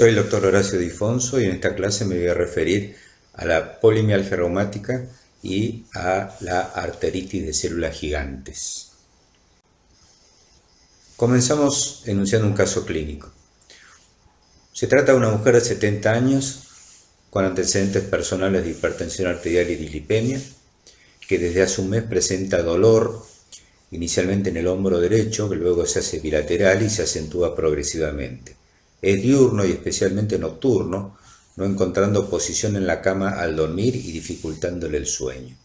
Soy el doctor Horacio Difonso y en esta clase me voy a referir a la polimialgia reumática y a la arteritis de células gigantes. Comenzamos enunciando un caso clínico. Se trata de una mujer de 70 años con antecedentes personales de hipertensión arterial y dislipemia, que desde hace un mes presenta dolor inicialmente en el hombro derecho, que luego se hace bilateral y se acentúa progresivamente. Es diurno y especialmente nocturno, no encontrando posición en la cama al dormir y dificultándole el sueño.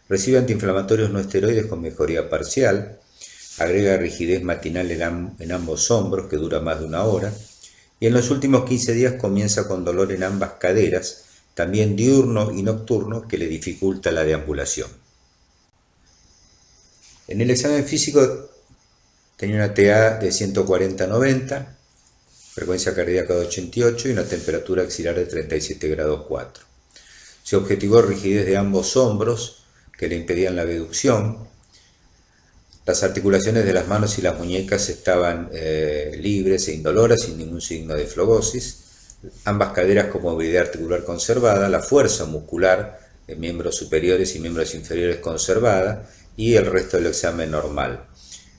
Recibe antiinflamatorios no esteroides con mejoría parcial, agrega rigidez matinal en ambos hombros que dura más de una hora, y en los últimos 15 días comienza con dolor en ambas caderas, también diurno y nocturno, que le dificulta la deambulación. En el examen físico tenía una TA de 140/90, frecuencia cardíaca de 88 y una temperatura axilar de 37 grados 4. Se objetivó rigidez de ambos hombros que le impedían la abducción. Las articulaciones de las manos y las muñecas estaban libres e indoloras, sin ningún signo de flogosis. Ambas caderas con movilidad articular conservada, la fuerza muscular de miembros superiores y miembros inferiores conservada y el resto del examen normal.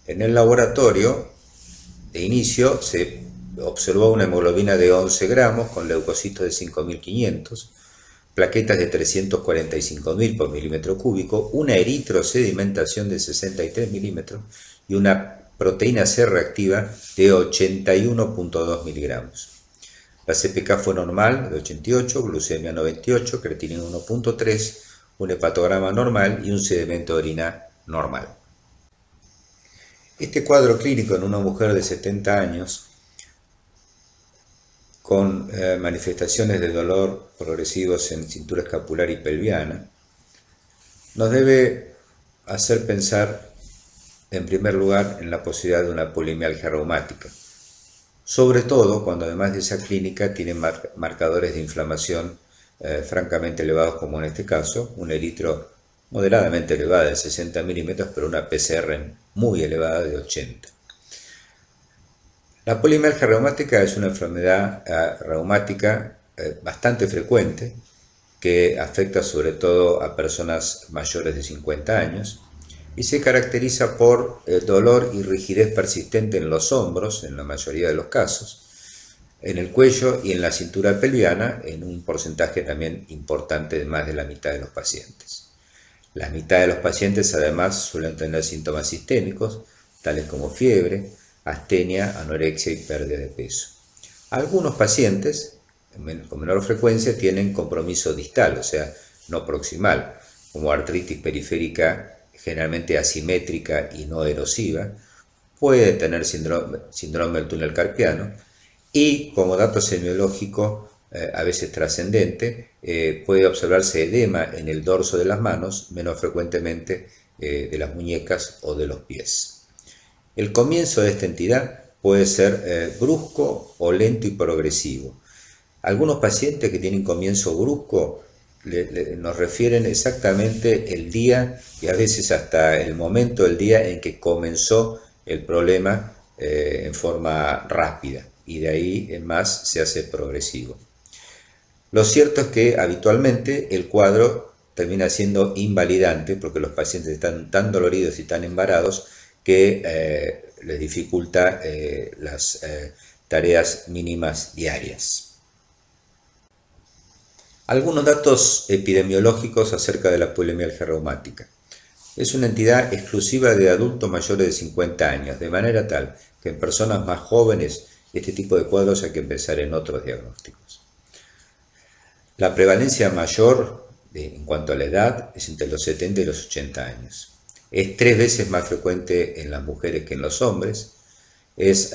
En el laboratorio, de inicio, se observó una hemoglobina de 11 gramos con leucocitos de 5.500, plaquetas de 345.000 por milímetro cúbico, una eritrosedimentación de 63 milímetros y una proteína C reactiva de 81.2 miligramos. La CPK fue normal de 88, glucemia 98, creatinina 1.3, un hepatograma normal y un sedimento de orina normal. Este cuadro clínico en una mujer de 70 años con manifestaciones de dolor progresivos en cintura escapular y pelviana, nos debe hacer pensar en primer lugar en la posibilidad de una polimialgia reumática, sobre todo cuando además de esa clínica tiene marcadores de inflamación francamente elevados, como en este caso, un eritro moderadamente elevada de 60 milímetros, pero una PCR muy elevada de 80. La polimialgia reumática es una enfermedad reumática bastante frecuente que afecta sobre todo a personas mayores de 50 años y se caracteriza por dolor y rigidez persistente en los hombros, en la mayoría de los casos, en el cuello y en la cintura pelviana, en un porcentaje también importante de más de la mitad de los pacientes. La mitad de los pacientes además suelen tener síntomas sistémicos, tales como fiebre, astenia, anorexia y pérdida de peso. Algunos pacientes, con menor frecuencia, tienen compromiso distal, o sea, no proximal, como artritis periférica generalmente asimétrica y no erosiva, puede tener síndrome del túnel carpiano y, como dato semiológico a veces trascendente, puede observarse edema en el dorso de las manos, menos frecuentemente de las muñecas o de los pies. El comienzo de esta entidad puede ser brusco o lento y progresivo. Algunos pacientes que tienen comienzo brusco nos refieren exactamente el día y a veces hasta el momento del día en que comenzó el problema en forma rápida, y de ahí en más se hace progresivo. Lo cierto es que habitualmente el cuadro termina siendo invalidante porque los pacientes están tan doloridos y tan embarados que les dificulta las tareas mínimas diarias. Algunos datos epidemiológicos acerca de la polimialgia reumática. Es una entidad exclusiva de adultos mayores de 50 años, de manera tal que en personas más jóvenes este tipo de cuadros hay que pensar en otros diagnósticos. La prevalencia mayor en cuanto a la edad es entre los 70 y los 80 años. Es 3 veces más frecuente en las mujeres que en los hombres. Es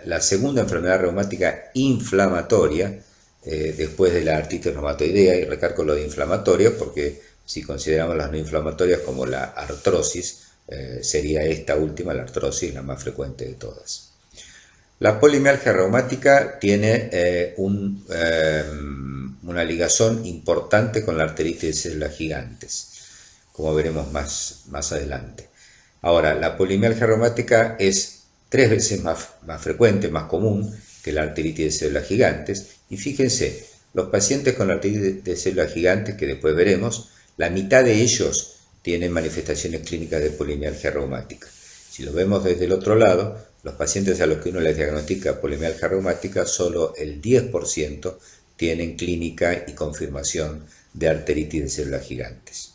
la segunda enfermedad reumática inflamatoria después de la artritis reumatoidea, y recalco lo de inflamatoria porque si consideramos las no inflamatorias como la artrosis, sería esta última, la artrosis, la más frecuente de todas. La polimialgia reumática tiene una ligazón importante con la arteritis de células gigantes, como veremos más adelante. Ahora, la polimialgia reumática es 3 veces más frecuente, más común que la arteritis de células gigantes. Y fíjense, los pacientes con arteritis de células gigantes, que después veremos, la mitad de ellos tienen manifestaciones clínicas de polimialgia reumática. Si lo vemos desde el otro lado, los pacientes a los que uno les diagnostica polimialgia reumática, solo el 10% tienen clínica y confirmación de arteritis de células gigantes.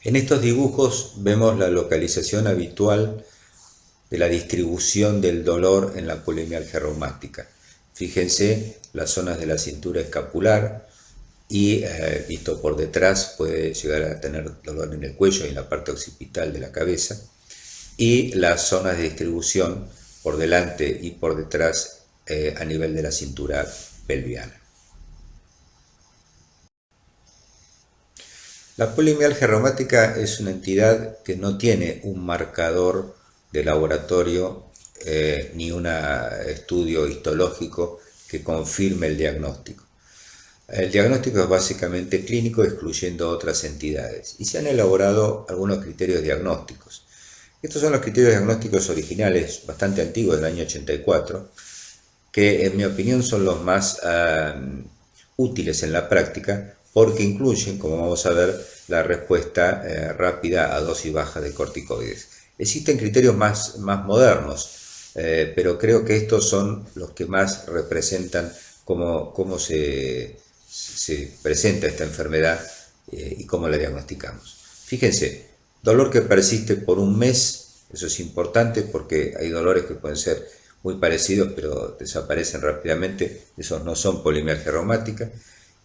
En estos dibujos vemos la localización habitual de la distribución del dolor en la polimialgia reumática. Fíjense las zonas de la cintura escapular y visto por detrás puede llegar a tener dolor en el cuello y en la parte occipital de la cabeza, y las zonas de distribución por delante y por detrás a nivel de la cintura pelviana. La polimialgia reumática es una entidad que no tiene un marcador de laboratorio ni un estudio histológico que confirme el diagnóstico. El diagnóstico es básicamente clínico, excluyendo otras entidades, y se han elaborado algunos criterios diagnósticos. Estos son los criterios diagnósticos originales, bastante antiguos, del año 84, que en mi opinión son los más útiles en la práctica, porque incluyen, como vamos a ver, la respuesta rápida a dosis baja de corticoides. Existen criterios más modernos, pero creo que estos son los que más representan cómo se presenta esta enfermedad y cómo la diagnosticamos. Fíjense, dolor que persiste por un mes, eso es importante porque hay dolores que pueden ser muy parecidos pero desaparecen rápidamente, esos no son polimialgia reumática,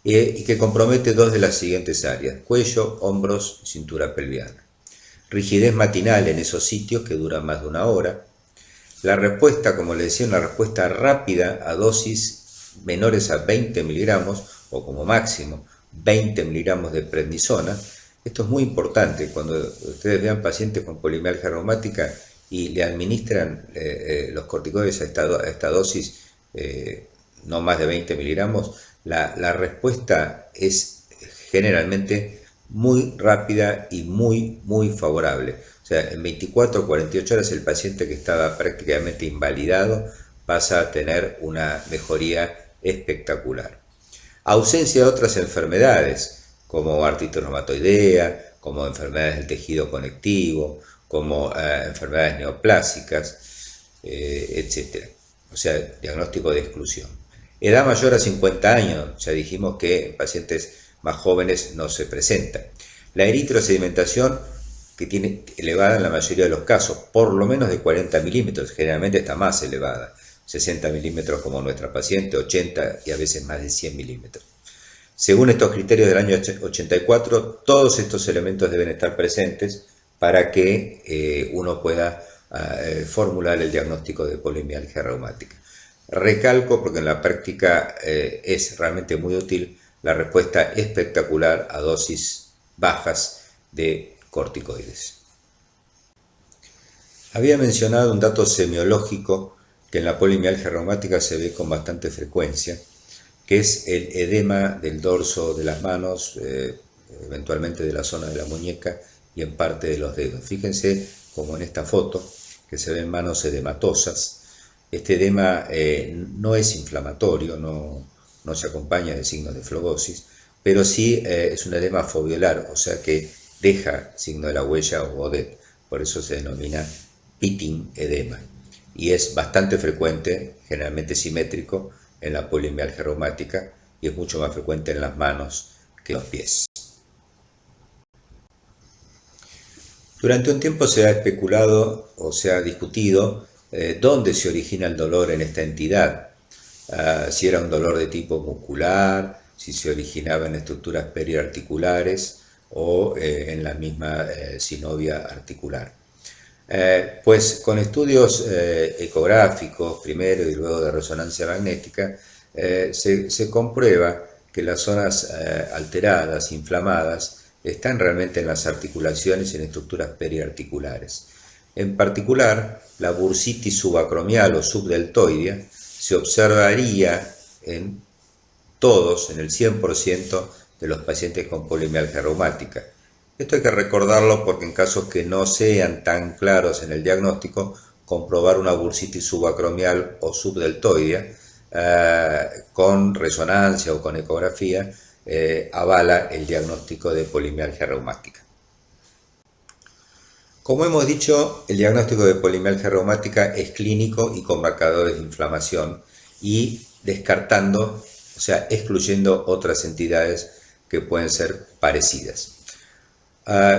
y que compromete dos de las siguientes áreas: cuello, hombros, cintura pelviana. Rigidez matinal en esos sitios que dura más de una hora. La respuesta, como les decía, una respuesta rápida a dosis menores a 20 miligramos o como máximo 20 miligramos de prednisona. Esto es muy importante cuando ustedes vean pacientes con polimialgia reumática y le administran los corticoides a esta dosis, no más de 20 miligramos, la respuesta es generalmente muy rápida y muy favorable. O sea, en 24 o 48 horas el paciente que estaba prácticamente invalidado pasa a tener una mejoría espectacular. Ausencia de otras enfermedades, como artritis reumatoidea, como enfermedades del tejido conectivo, como enfermedades neoplásicas, etc. O sea, diagnóstico de exclusión. Edad mayor a 50 años, ya dijimos que en pacientes más jóvenes no se presenta. La eritrosedimentación, que tiene elevada en la mayoría de los casos, por lo menos de 40 milímetros, generalmente está más elevada, 60 milímetros como nuestra paciente, 80 y a veces más de 100 milímetros. Según estos criterios del año 84, todos estos elementos deben estar presentes para que uno pueda formular el diagnóstico de polimialgia reumática. Recalco, porque en la práctica es realmente muy útil, la respuesta espectacular a dosis bajas de corticoides. Había mencionado un dato semiológico que en la polimialgia reumática se ve con bastante frecuencia, que es el edema del dorso de las manos, eventualmente de la zona de la muñeca y en parte de los dedos. Fíjense como en esta foto, que se ven manos edematosas. Este edema no es inflamatorio, no se acompaña de signos de flebosis, pero sí es un edema foveolar, o sea que deja signo de la huella o godet, por eso se denomina pitting edema, y es bastante frecuente, generalmente simétrico, en la polimialgia reumática, y es mucho más frecuente en las manos que en los pies. Durante un tiempo se ha especulado o se ha discutido dónde se origina el dolor en esta entidad, si era un dolor de tipo muscular, si se originaba en estructuras periarticulares o en la misma sinovia articular. Pues con estudios ecográficos primero y luego de resonancia magnética se comprueba que las zonas alteradas, inflamadas, están realmente en las articulaciones y en estructuras periarticulares. En particular, la bursitis subacromial o subdeltoidea se observaría en todos, en el 100% de los pacientes con polimialgia reumática. Esto hay que recordarlo porque en casos que no sean tan claros en el diagnóstico, comprobar una bursitis subacromial o subdeltoidea con resonancia o con ecografía avala el diagnóstico de polimialgia reumática. Como hemos dicho, el diagnóstico de polimialgia reumática es clínico y con marcadores de inflamación y descartando, o sea, excluyendo otras entidades que pueden ser parecidas.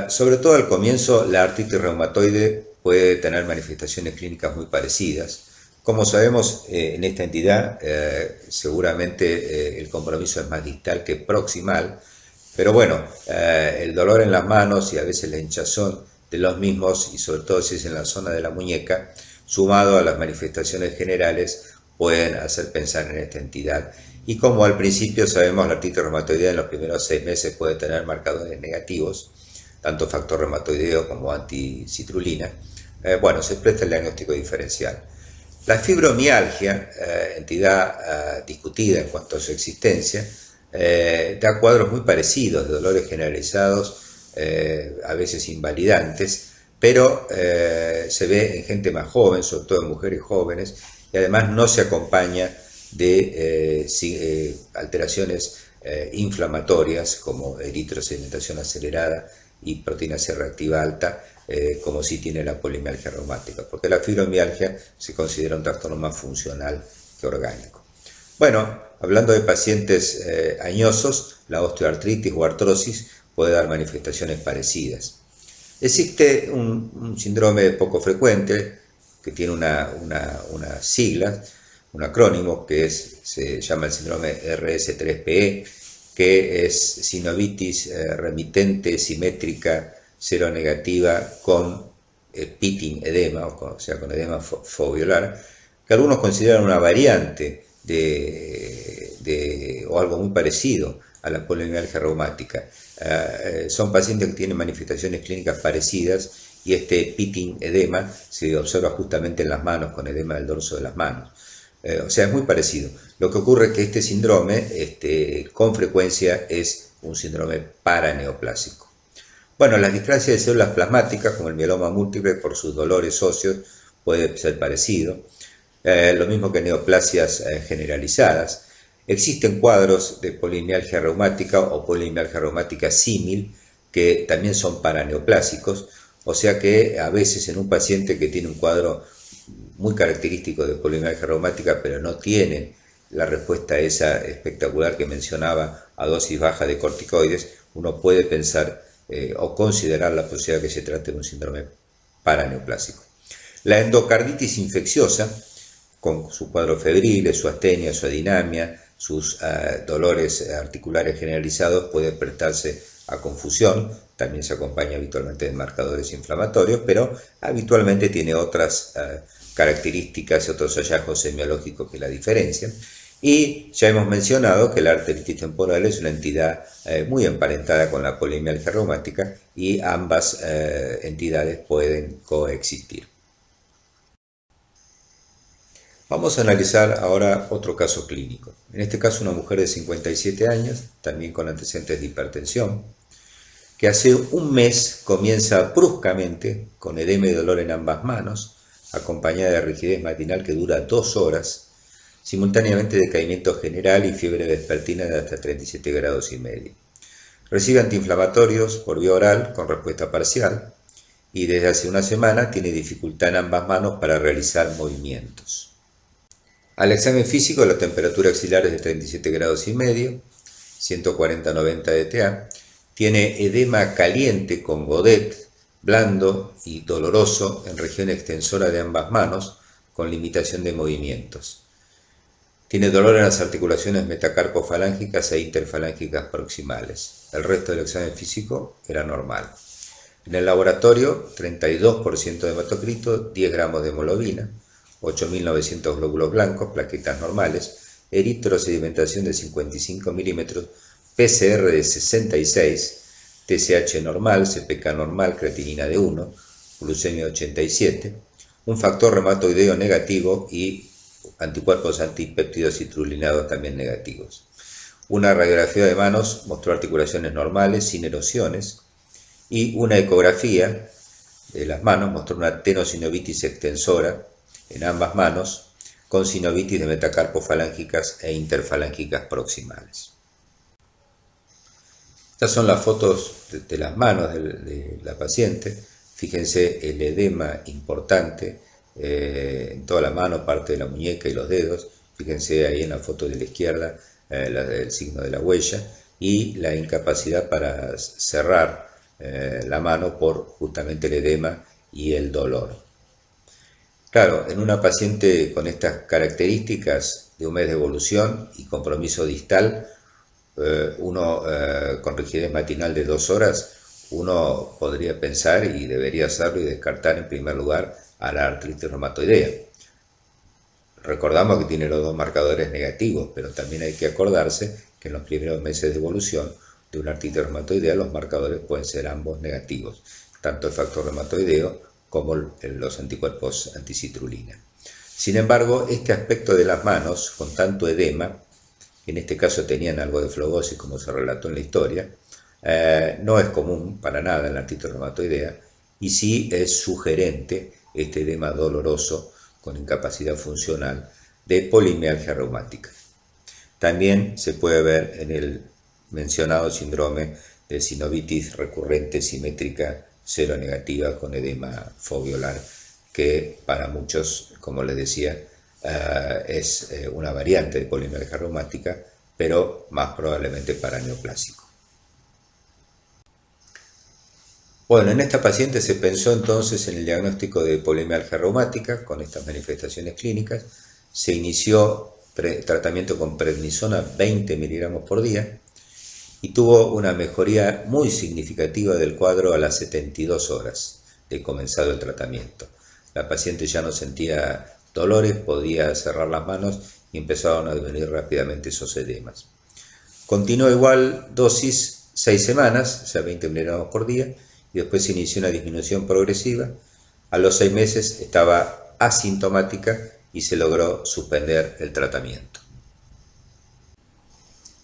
Sobre todo al comienzo, la artritis reumatoide puede tener manifestaciones clínicas muy parecidas. Como sabemos, en esta entidad seguramente el compromiso es más distal que proximal, pero bueno, el dolor en las manos y a veces la hinchazón de los mismos, y sobre todo si es en la zona de la muñeca, sumado a las manifestaciones generales, pueden hacer pensar en esta entidad. Y como al principio sabemos, la artritis reumatoidea en los primeros 6 meses puede tener marcadores negativos, tanto factor reumatoideo como anticitrulina, bueno, se presta el diagnóstico diferencial. La fibromialgia, entidad discutida en cuanto a su existencia, da cuadros muy parecidos de dolores generalizados, a veces invalidantes, pero se ve en gente más joven, sobre todo en mujeres jóvenes, y además no se acompaña de alteraciones inflamatorias como eritrosedimentación acelerada y proteína C reactiva alta, como sí tiene la polimialgia reumática, porque la fibromialgia se considera un trastorno más funcional que orgánico. Bueno, hablando de pacientes añosos, la osteoartritis o artrosis puede dar manifestaciones parecidas. Existe un síndrome poco frecuente que tiene una sigla, un acrónimo se llama el síndrome RS3PE, que es sinovitis remitente simétrica seronegativa con pitting edema, o sea, con edema foveolar, que algunos consideran una variante o algo muy parecido a la polimialgia reumática. Son pacientes que tienen manifestaciones clínicas parecidas y este pitting edema se observa justamente en las manos, con edema del dorso de las manos. O sea, es muy parecido. Lo que ocurre es que este síndrome con frecuencia es un síndrome paraneoplásico. Bueno, las displasias de células plasmáticas, como el mieloma múltiple, por sus dolores óseos, puede ser parecido. Lo mismo que neoplasias generalizadas. Existen cuadros de polimialgia reumática o polimialgia reumática símil que también son paraneoplásicos, o sea que a veces en un paciente que tiene un cuadro muy característico de polimialgia reumática, pero no tiene la respuesta esa espectacular que mencionaba a dosis baja de corticoides, uno puede pensar o considerar la posibilidad que se trate de un síndrome paraneoplásico. La endocarditis infecciosa, con su cuadro febril, su astenia, su adinamia, sus dolores articulares generalizados, puede prestarse a confusión. También se acompaña habitualmente de marcadores inflamatorios, pero habitualmente tiene otras características y otros hallazgos semiológicos que la diferencian. Y ya hemos mencionado que la arteritis temporal es una entidad muy emparentada con la polimialgia reumática y ambas entidades pueden coexistir. Vamos a analizar ahora otro caso clínico. En este caso una mujer de 57 años, también con antecedentes de hipertensión, que hace un mes comienza bruscamente con edema y dolor en ambas manos, acompañada de rigidez matinal que dura 2 horas, simultáneamente decaimiento general y fiebre vespertina de hasta 37 grados y medio. Recibe antiinflamatorios por vía oral con respuesta parcial y desde hace una semana tiene dificultad en ambas manos para realizar movimientos. Al examen físico, la temperatura axilar es de 37 grados y medio, 140-90 de TA, tiene edema caliente con godet, blando y doloroso en región extensora de ambas manos, con limitación de movimientos. Tiene dolor en las articulaciones metacarpofalángicas e interfalángicas proximales. El resto del examen físico era normal. En el laboratorio, 32% de hematocrito, 10 gramos de hemoglobina, 8.900 glóbulos blancos, plaquetas normales, eritrosedimentación de 55 milímetros, PCR de 66, TSH normal, CPK normal, creatinina de 1, glucemia 87, un factor reumatoideo negativo y anticuerpos antipéptidos citrulinados también negativos. Una radiografía de manos mostró articulaciones normales, sin erosiones, y una ecografía de las manos mostró una tenosinovitis extensora en ambas manos, con sinovitis de metacarpofalángicas e interfalángicas proximales. Estas son las fotos de las manos de la paciente. Fíjense el edema importante en toda la mano, parte de la muñeca y los dedos. Fíjense ahí en la foto de la izquierda el signo de la huella y la incapacidad para cerrar la mano por justamente el edema y el dolor. Claro, en una paciente con estas características de un mes de evolución y compromiso distal, con rigidez matinal de 2 horas, uno podría pensar y debería hacerlo y descartar en primer lugar a la artritis reumatoidea. Recordamos que tiene los 2 marcadores negativos, pero también hay que acordarse que en los primeros meses de evolución de una artritis reumatoidea los marcadores pueden ser ambos negativos, tanto el factor reumatoideo como los anticuerpos anticitrulina. Sin embargo, este aspecto de las manos, con tanto edema, en este caso tenían algo de flebosis como se relató en la historia, no es común para nada en la artritis reumatoidea y sí es sugerente este edema doloroso con incapacidad funcional de polimialgia reumática. También se puede ver en el mencionado síndrome de sinovitis recurrente simétrica seronegativa con edema foveolar, que para muchos, como les decía, es una variante de polimialgia reumática, pero más probablemente para neoplásico. Bueno, en esta paciente se pensó entonces en el diagnóstico de polimialgia reumática con estas manifestaciones clínicas. Se inició tratamiento con prednisona 20 miligramos por día y tuvo una mejoría muy significativa del cuadro a las 72 horas de comenzado el tratamiento. La paciente ya no sentía dolores, podía cerrar las manos y empezaron a disminuir rápidamente esos edemas. Continuó igual dosis 6 semanas, o sea 20 miligramos por día, y después se inició una disminución progresiva. A los 6 meses estaba asintomática y se logró suspender el tratamiento.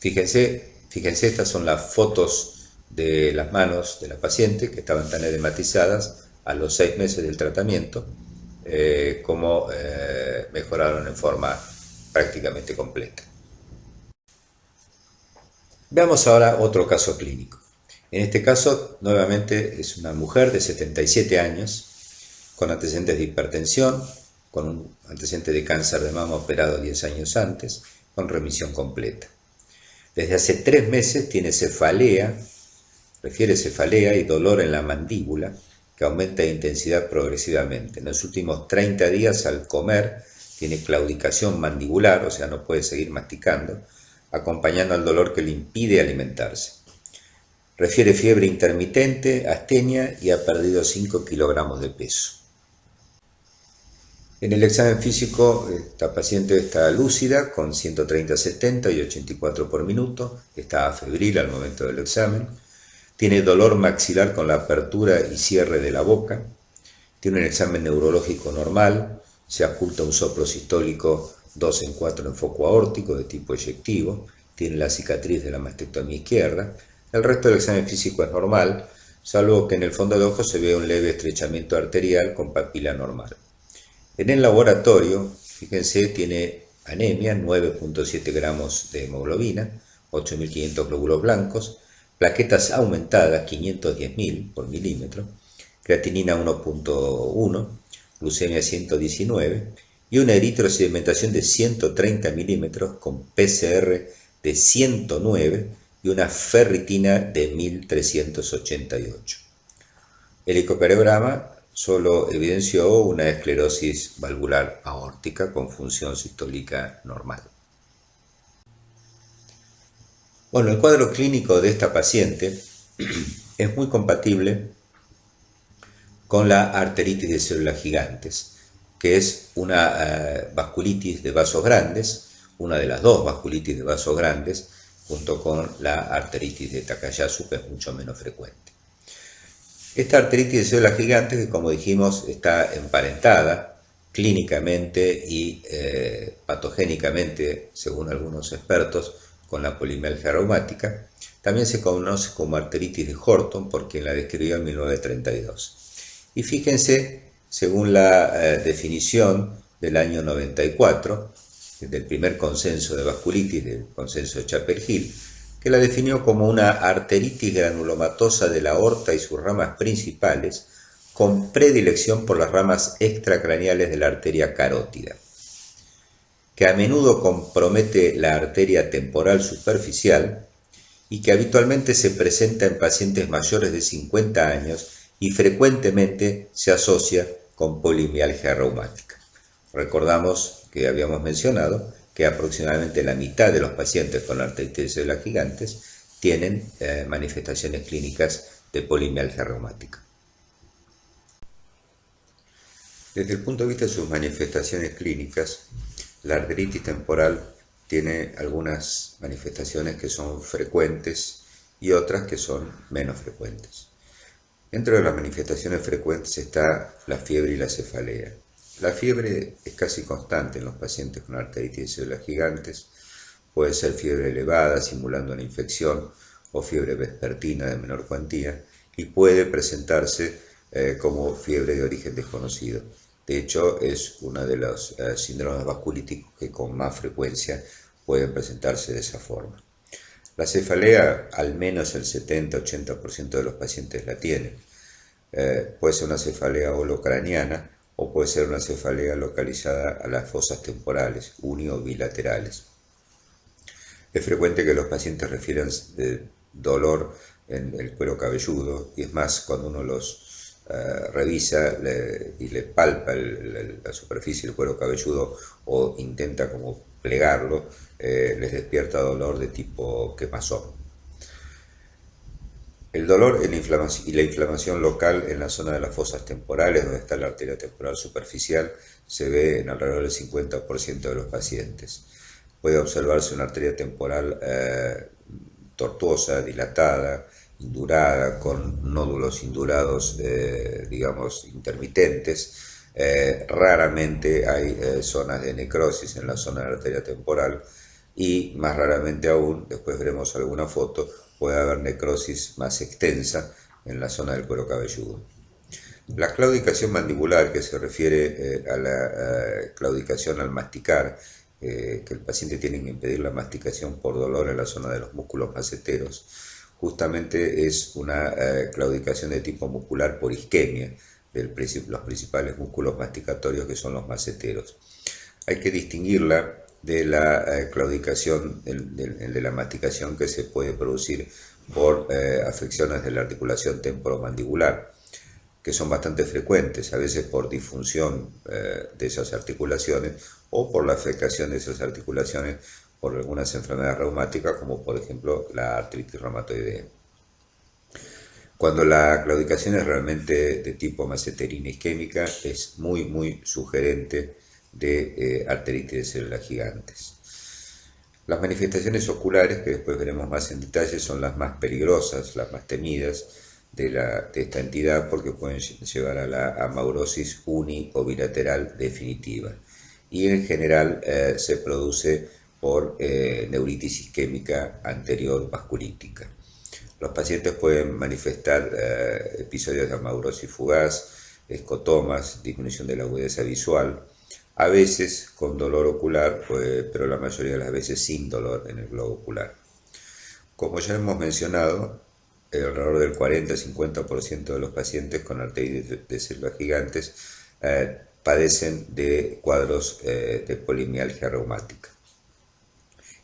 Fíjense, estas son las fotos de las manos de la paciente que estaban tan edematizadas a los 6 meses del tratamiento, como mejoraron en forma prácticamente completa. Veamos ahora otro caso clínico. En este caso, nuevamente, es una mujer de 77 años, con antecedentes de hipertensión, con un antecedente de cáncer de mama operado 10 años antes, con remisión completa. Desde hace 3 meses tiene cefalea, refiere cefalea y dolor en la mandíbula, que aumenta de intensidad progresivamente. En los últimos 30 días al comer tiene claudicación mandibular, o sea, no puede seguir masticando, acompañando al dolor que le impide alimentarse. Refiere fiebre intermitente, astenia y ha perdido 5 kilogramos de peso. En el examen físico, esta paciente está lúcida con 130/70 y 84 por minuto, está febril al momento del examen, tiene dolor maxilar con la apertura y cierre de la boca, tiene un examen neurológico normal, se oculta un soplo sistólico 2/4 en foco aórtico de tipo eyectivo, tiene la cicatriz de la mastectomía izquierda. El resto del examen físico es normal, salvo que en el fondo de ojo se ve un leve estrechamiento arterial con papila normal. En el laboratorio, fíjense, tiene anemia, 9.7 gramos de hemoglobina, 8.500 glóbulos blancos, plaquetas aumentadas, 510.000 por milímetro, creatinina 1.1, glucemia 119 y una eritrosedimentación de 130 milímetros con PCR de 109 y una ferritina de 1388. El ecocardiograma solo evidenció una esclerosis valvular aórtica con función sistólica normal. Bueno, el cuadro clínico de esta paciente es muy compatible con la arteritis de células gigantes, que es una vasculitis de vasos grandes, una de las 2 vasculitis de vasos grandes, junto con la arteritis de Takayasu, que es mucho menos frecuente. Esta arteritis de células gigantes, que como dijimos está emparentada clínicamente y patogénicamente, según algunos expertos, con la polimialgia reumática, también se conoce como arteritis de Horton por quien la describió en 1932. Y fíjense, según la definición del año 94, del primer consenso de vasculitis, del consenso de Chapel-Hill, que la definió como una arteritis granulomatosa de la aorta y sus ramas principales, con predilección por las ramas extracraneales de la arteria carótida, que a menudo compromete la arteria temporal superficial y que habitualmente se presenta en pacientes mayores de 50 años y frecuentemente se asocia con polimialgia reumática. Recordamos que habíamos mencionado que aproximadamente la mitad de los pacientes con arteritis de células gigantes tienen manifestaciones clínicas de polimialgia reumática. Desde el punto de vista de sus manifestaciones clínicas, la arteritis temporal tiene algunas manifestaciones que son frecuentes y otras que son menos frecuentes. Dentro de las manifestaciones frecuentes está la fiebre y la cefalea. La fiebre es casi constante en los pacientes con arteritis de células gigantes. Puede ser fiebre elevada simulando una infección o fiebre vespertina de menor cuantía y puede presentarse como fiebre de origen desconocido. De hecho, es uno de los síndromes vasculíticos que con más frecuencia pueden presentarse de esa forma. La cefalea, al menos el 70-80% de los pacientes la tienen. Puede ser una cefalea holocraniana o puede ser una cefalea localizada a las fosas temporales, uni o bilaterales. Es frecuente que los pacientes refieran dolor en el cuero cabelludo, y es más, cuando uno los revisa y le palpa la superficie del cuero cabelludo o intenta como plegarlo, les despierta dolor de tipo quemazón. El dolor y la inflamación local en la zona de las fosas temporales, donde está la arteria temporal superficial, se ve en alrededor del 50% de los pacientes. Puede observarse una arteria temporal tortuosa, dilatada, indurada, con nódulos indurados, digamos, intermitentes. Raramente hay zonas de necrosis en la zona de la arteria temporal y más raramente aún, después veremos alguna foto, puede haber necrosis más extensa en la zona del cuero cabelludo. La claudicación mandibular, que se refiere a la claudicación al masticar, que el paciente tiene que impedir la masticación por dolor en la zona de los músculos maceteros, justamente es una claudicación de tipo muscular por isquemia de los principales músculos masticatorios, que son los maceteros. Hay que distinguirla de la claudicación, de la masticación que se puede producir por afecciones de la articulación temporomandibular, que son bastante frecuentes, a veces por disfunción de esas articulaciones o por la afectación de esas articulaciones por algunas enfermedades reumáticas, como por ejemplo la artritis reumatoidea. Cuando la claudicación es realmente de tipo maceterina isquémica, es muy sugerente de arteritis de células gigantes. Las manifestaciones oculares, que después veremos más en detalle, son las más peligrosas, las más temidas de esta entidad, porque pueden llevar a la amaurosis uni o bilateral definitiva. Y en general se produce por neuritis isquémica anterior vasculítica. Los pacientes pueden manifestar episodios de amaurosis fugaz, escotomas, disminución de la agudeza visual, a veces con dolor ocular, pero la mayoría de las veces sin dolor en el globo ocular. Como ya hemos mencionado, alrededor del 40-50% de los pacientes con arteritis de células gigantes padecen de cuadros de polimialgia reumática.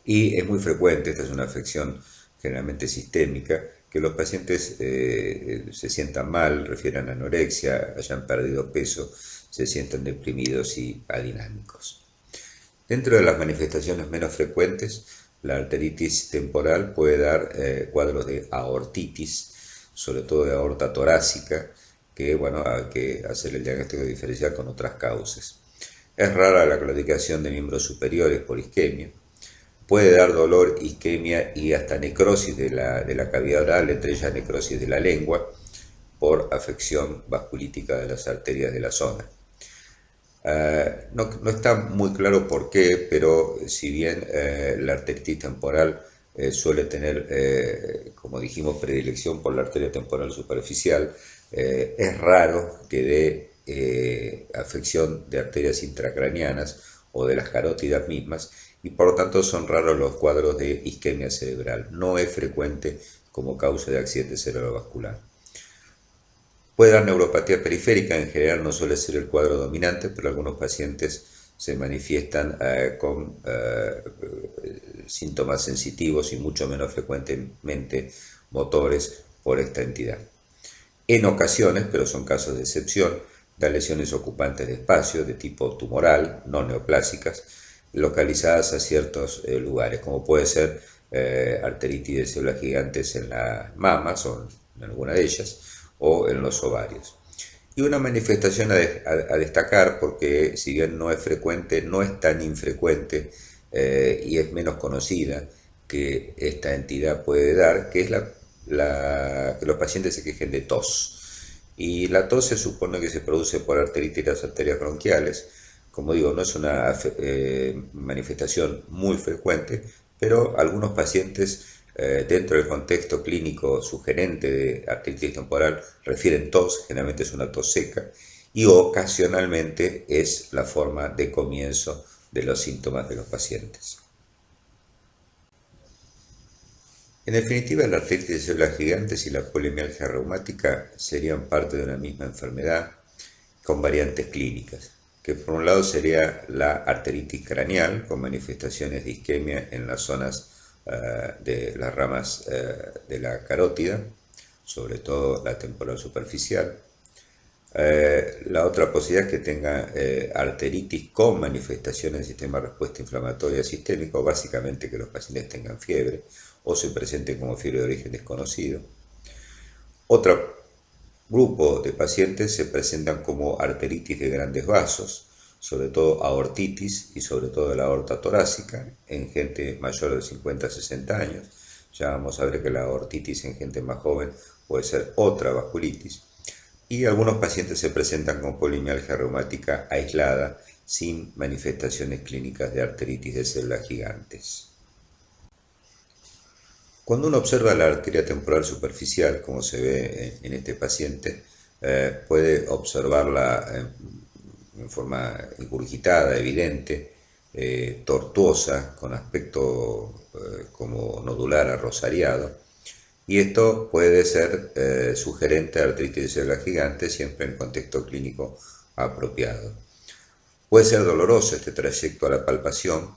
Y es muy frecuente, esta es una afección generalmente sistémica, que los pacientes se sientan mal, refieran a anorexia, hayan perdido peso, se sientan deprimidos y adinámicos. Dentro de las manifestaciones menos frecuentes, la arteritis temporal puede dar cuadros de aortitis, sobre todo de aorta torácica, que bueno, hay que hacer el diagnóstico diferencial con otras causas. Es rara la claudicación de miembros superiores por isquemia. Puede dar dolor, isquemia y hasta necrosis de la cavidad oral, entre ellas necrosis de la lengua, por afección vasculítica de las arterias de la zona. No está muy claro por qué, pero si bien la arteritis temporal suele tener, como dijimos, predilección por la arteria temporal superficial, Es raro que dé afección de arterias intracraneanas o de las carótidas mismas, y por lo tanto son raros los cuadros de isquemia cerebral. No es frecuente como causa de accidente cerebrovascular. Puede dar neuropatía periférica, en general no suele ser el cuadro dominante, pero algunos pacientes se manifiestan con síntomas sensitivos y mucho menos frecuentemente motores por esta entidad. En ocasiones, pero son casos de excepción, da lesiones ocupantes de espacio de tipo tumoral, no neoplásicas, localizadas a ciertos lugares, como puede ser arteritis de células gigantes en las mamas o en alguna de ellas, o en los ovarios. Y una manifestación a destacar, porque si bien no es frecuente, no es tan infrecuente y es menos conocida que esta entidad puede dar, que es que los pacientes se quejen de tos. Y la tos se supone que se produce por arteritis de las arterias bronquiales. Como digo, no es una manifestación muy frecuente, pero algunos pacientes dentro del contexto clínico sugerente de artritis temporal refieren tos, generalmente es una tos seca, y ocasionalmente es la forma de comienzo de los síntomas de los pacientes. En definitiva, la artritis de células gigantes y la polimialgia reumática serían parte de una misma enfermedad con variantes clínicas, que por un lado sería la arteritis craneal con manifestaciones de isquemia en las zonas de las ramas de la carótida, sobre todo la temporal superficial. La otra posibilidad es que tenga arteritis con manifestaciones del sistema de respuesta inflamatoria sistémico, básicamente que los pacientes tengan fiebre o se presenten como fiebre de origen desconocido. Otro grupo de pacientes se presentan como arteritis de grandes vasos, sobre todo aortitis y sobre todo la aorta torácica en gente mayor de 50 a 60 años. Ya vamos a ver que la aortitis en gente más joven puede ser otra vasculitis. Y algunos pacientes se presentan con polimialgia reumática aislada sin manifestaciones clínicas de arteritis de células gigantes. Cuando uno observa la arteria temporal superficial, como se ve en este paciente, puede observarla en forma ingurgitada, evidente, tortuosa, con aspecto como nodular arrosariado, y esto puede ser sugerente a artritis de células gigantes siempre en contexto clínico apropiado. Puede ser doloroso este trayecto a la palpación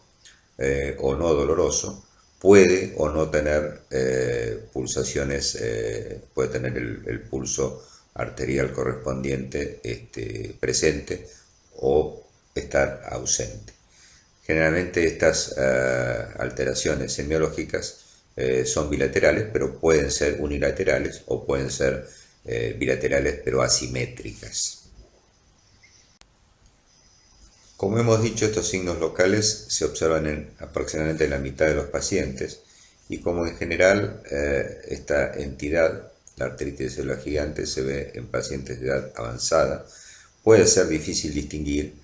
o no doloroso, puede o no tener pulsaciones, puede tener el pulso arterial correspondiente presente o estar ausente. Generalmente estas alteraciones semiológicas son bilaterales, pero pueden ser unilaterales o pueden ser bilaterales pero asimétricas. Como hemos dicho, estos signos locales se observan aproximadamente en la mitad de los pacientes, y como en general esta entidad, la arteritis de células gigantes, se ve en pacientes de edad avanzada, puede ser difícil distinguir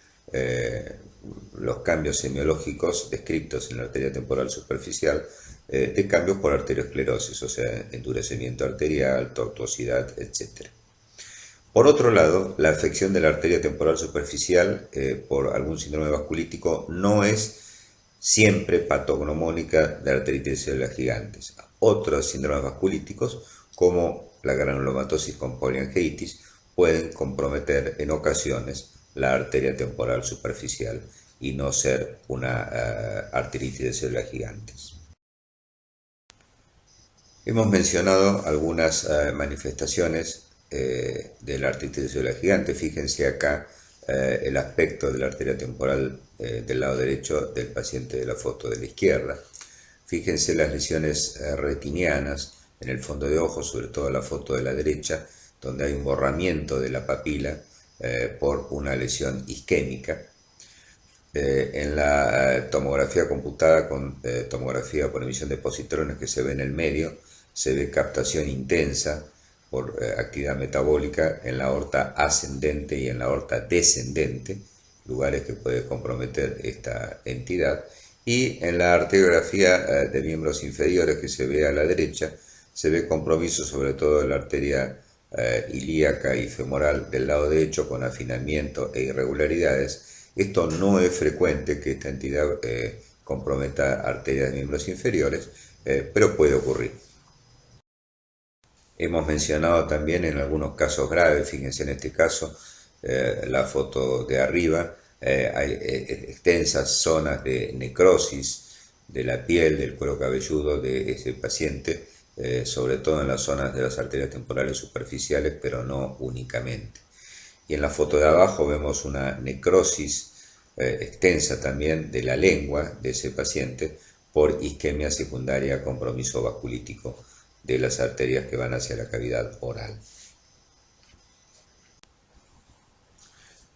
los cambios semiológicos descritos en la arteria temporal superficial de cambios por arteriosclerosis, o sea, endurecimiento arterial, tortuosidad, etc. Por otro lado, la afección de la arteria temporal superficial por algún síndrome vasculítico no es siempre patognomónica de arteritis de células gigantes. Otros síndromes vasculíticos, como la granulomatosis con poliangiitis, pueden comprometer en ocasiones la arteria temporal superficial y no ser una arteritis de células gigantes. Hemos mencionado algunas manifestaciones de la artritis de células gigantes. Fíjense acá el aspecto de la arteria temporal del lado derecho del paciente de la foto de la izquierda. Fíjense las lesiones retinianas en el fondo de ojo, sobre todo en la foto de la derecha, donde hay un borramiento de la papila por una lesión isquémica. En la tomografía computada con tomografía por emisión de positrones que se ve en el medio, se ve captación intensa por actividad metabólica en la aorta ascendente y en la aorta descendente, lugares que puede comprometer esta entidad. Y en la arteriografía de miembros inferiores que se ve a la derecha, se ve compromiso sobre todo en la arteria ilíaca y femoral del lado derecho con afinamiento e irregularidades. Esto no es frecuente que esta entidad comprometa arterias de miembros inferiores, pero puede ocurrir. Hemos mencionado también en algunos casos graves, fíjense en este caso, la foto de arriba, hay extensas zonas de necrosis de la piel, del cuero cabelludo de ese paciente, sobre todo en las zonas de las arterias temporales superficiales, pero no únicamente. Y en la foto de abajo vemos una necrosis extensa también de la lengua de ese paciente por isquemia secundaria, compromiso vasculítico de las arterias que van hacia la cavidad oral.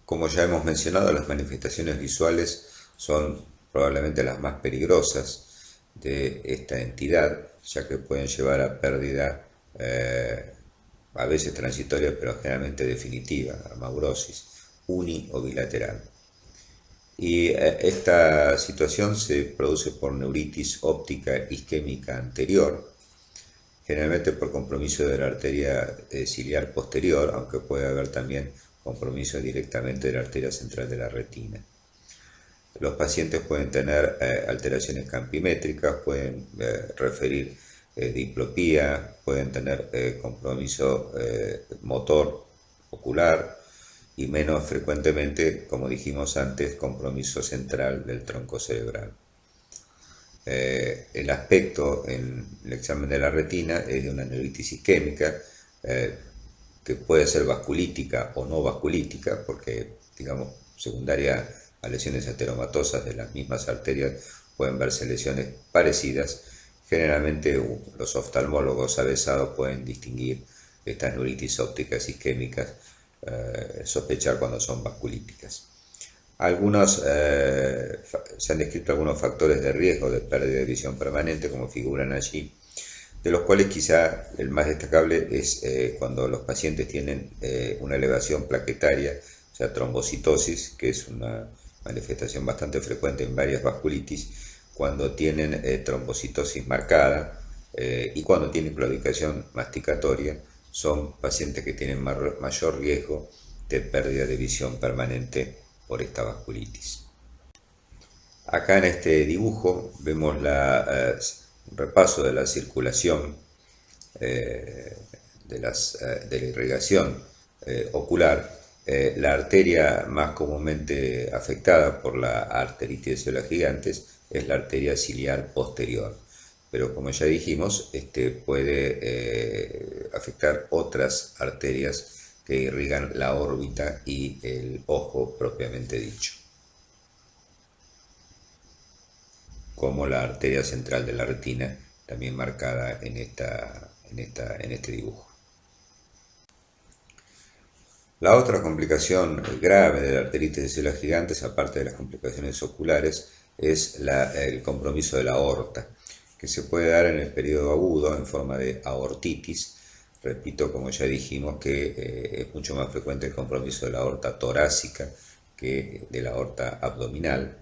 Como ya hemos mencionado, las manifestaciones visuales son probablemente las más peligrosas de esta entidad, ya que pueden llevar a pérdida a veces transitoria, pero generalmente definitiva, a maurosis, uni o bilateral. Y esta situación se produce por neuritis óptica isquémica anterior, generalmente por compromiso de la arteria ciliar posterior, aunque puede haber también compromiso directamente de la arteria central de la retina. Los pacientes pueden tener alteraciones campimétricas, pueden referir diplopía, pueden tener compromiso motor ocular y menos frecuentemente, como dijimos antes, compromiso central del tronco cerebral. El aspecto en el examen de la retina es de una neuritis isquémica que puede ser vasculítica o no vasculítica, porque, digamos, secundaria a lesiones ateromatosas de las mismas arterias pueden verse lesiones parecidas. Generalmente los oftalmólogos avesados pueden distinguir estas neuritis ópticas isquémicas, sospechar cuando son vasculíticas. Se han descrito algunos factores de riesgo de pérdida de visión permanente, como figuran allí, de los cuales quizá el más destacable es cuando los pacientes tienen una elevación plaquetaria, o sea, trombocitosis, que es una manifestación bastante frecuente en varias vasculitis, cuando tienen trombocitosis marcada y cuando tienen claudicación masticatoria, son pacientes que tienen mayor riesgo de pérdida de visión permanente por esta vasculitis. Acá en este dibujo vemos un repaso de la circulación de la irrigación ocular. La arteria más comúnmente afectada por la arteritis de células gigantes es la arteria ciliar posterior, pero como ya dijimos, puede afectar otras arterias que irrigan la órbita y el ojo propiamente dicho, como la arteria central de la retina, también marcada en este dibujo. La otra complicación grave de la arteritis de células gigantes, aparte de las complicaciones oculares, es el compromiso de la aorta, que se puede dar en el periodo agudo en forma de aortitis. Repito, como ya dijimos, que es mucho más frecuente el compromiso de la aorta torácica que de la aorta abdominal.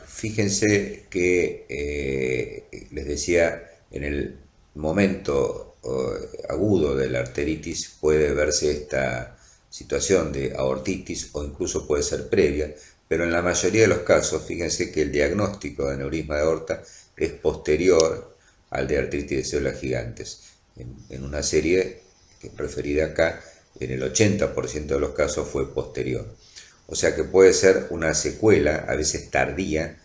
Fíjense que les decía, en el momento agudo de la arteritis puede verse esta situación de aortitis o incluso puede ser previa, pero en la mayoría de los casos, fíjense que el diagnóstico de aneurisma de aorta es posterior al de artritis de células gigantes. En una serie referida acá, en el 80% de los casos fue posterior. O sea que puede ser una secuela, a veces tardía,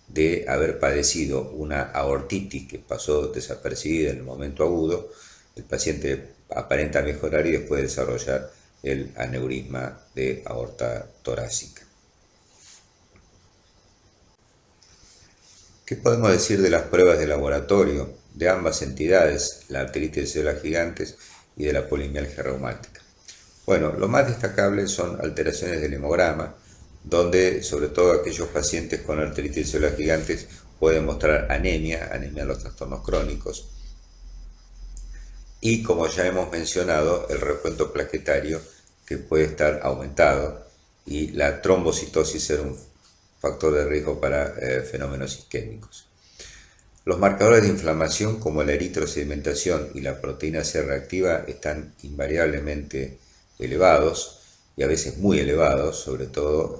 de haber padecido una aortitis que pasó desapercibida en el momento agudo. El paciente aparenta mejorar y después desarrollar el aneurisma de aorta torácica. ¿Qué podemos decir de las pruebas de laboratorio de ambas entidades, la arteritis de células gigantes y de la polimialgia reumática? Bueno, lo más destacable son alteraciones del hemograma, donde sobre todo aquellos pacientes con arteritis de células gigantes pueden mostrar anemia en los trastornos crónicos, y como ya hemos mencionado, el recuento plaquetario que puede estar aumentado y la trombocitosis ser un factor de riesgo para fenómenos isquémicos. Los marcadores de inflamación como la eritrosedimentación y la proteína C reactiva están invariablemente elevados y a veces muy elevados, sobre todo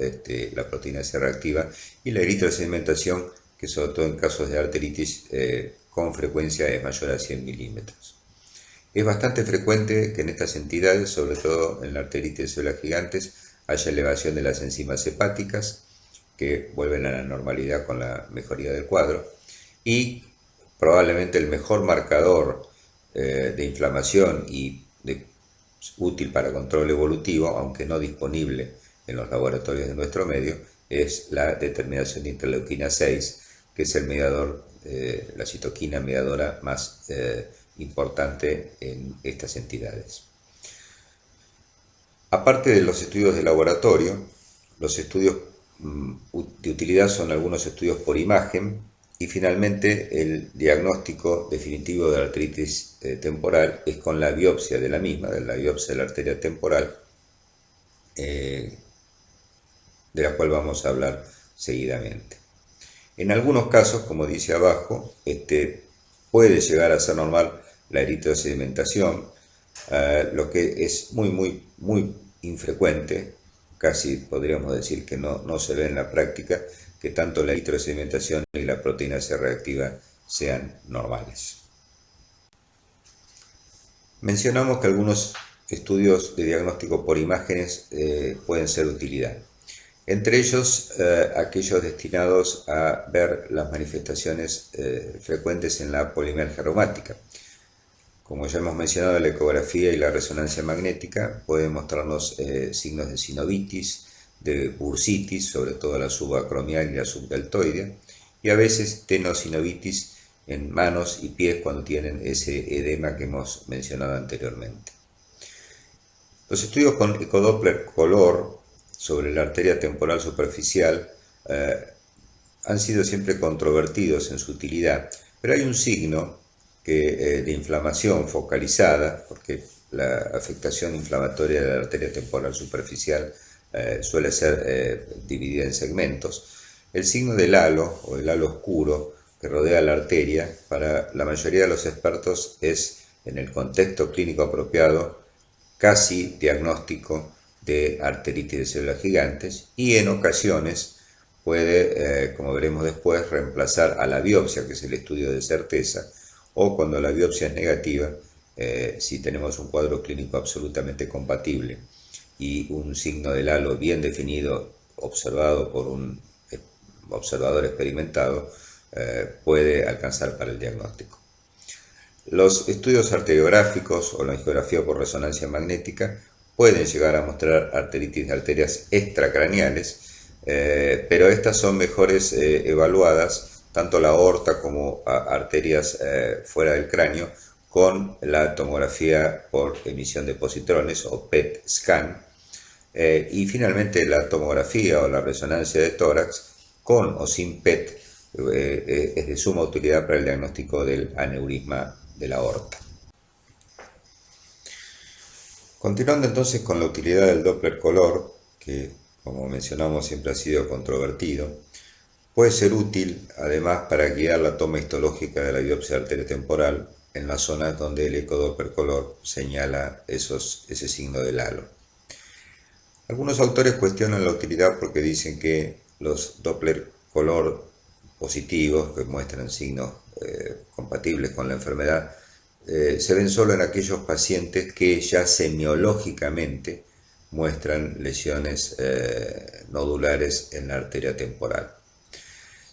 la proteína C reactiva y la eritrosedimentación, que sobre todo en casos de arteritis con frecuencia es mayor a 100 milímetros. Es bastante frecuente que en estas entidades, sobre todo en la arteritis de células gigantes, haya elevación de las enzimas hepáticas que vuelven a la normalidad con la mejoría del cuadro, y probablemente el mejor marcador de inflamación y útil para control evolutivo, aunque no disponible en los laboratorios de nuestro medio, es la determinación de interleuquina 6, que es el mediador, la citoquina mediadora más importante en estas entidades. Aparte de los estudios de laboratorio, los estudios de utilidad son algunos estudios por imagen y finalmente el diagnóstico definitivo de la arteritis temporal es con la biopsia de la misma, de la biopsia de la arteria temporal, de la cual vamos a hablar seguidamente. En algunos casos, como dice abajo, puede llegar a ser normal la eritrosedimentación, lo que es muy infrecuente, casi podríamos decir que no se ve en la práctica, que tanto la eritrosedimentación y la proteína C reactiva sean normales. Mencionamos que algunos estudios de diagnóstico por imágenes pueden ser de utilidad. Entre ellos, aquellos destinados a ver las manifestaciones frecuentes en la polimergia reumática. Como ya hemos mencionado, la ecografía y la resonancia magnética pueden mostrarnos signos de sinovitis, de bursitis, sobre todo la subacromial y la subdeltoidea, y a veces tenosinovitis en manos y pies cuando tienen ese edema que hemos mencionado anteriormente. Los estudios con ecodoppler color sobre la arteria temporal superficial han sido siempre controvertidos en su utilidad, pero hay un signo de inflamación focalizada, porque la afectación inflamatoria de la arteria temporal superficial suele ser dividida en segmentos. El signo del halo o el halo oscuro que rodea la arteria, para la mayoría de los expertos es, en el contexto clínico apropiado, casi diagnóstico de arteritis de células gigantes, y en ocasiones puede, como veremos después, reemplazar a la biopsia, que es el estudio de certeza, o cuando la biopsia es negativa, si tenemos un cuadro clínico absolutamente compatible y un signo del halo bien definido, observado por un observador experimentado, puede alcanzar para el diagnóstico. Los estudios arteriográficos o la angiografía por resonancia magnética pueden llegar a mostrar arteritis de arterias extracraneales, pero estas son mejores evaluadas, tanto la aorta como arterias fuera del cráneo, con la tomografía por emisión de positrones o PET scan, y finalmente la tomografía o la resonancia de tórax con o sin PET es de suma utilidad para el diagnóstico del aneurisma de la aorta. Continuando entonces con la utilidad del Doppler color, que como mencionamos siempre ha sido controvertido, puede ser útil además para guiar la toma histológica de la biopsia arteria temporal en las zonas donde el ecodoppler color señala ese signo del halo. Algunos autores cuestionan la utilidad porque dicen que los Doppler color positivos, que muestran signos compatibles con la enfermedad, se ven solo en aquellos pacientes que ya semiológicamente muestran lesiones nodulares en la arteria temporal.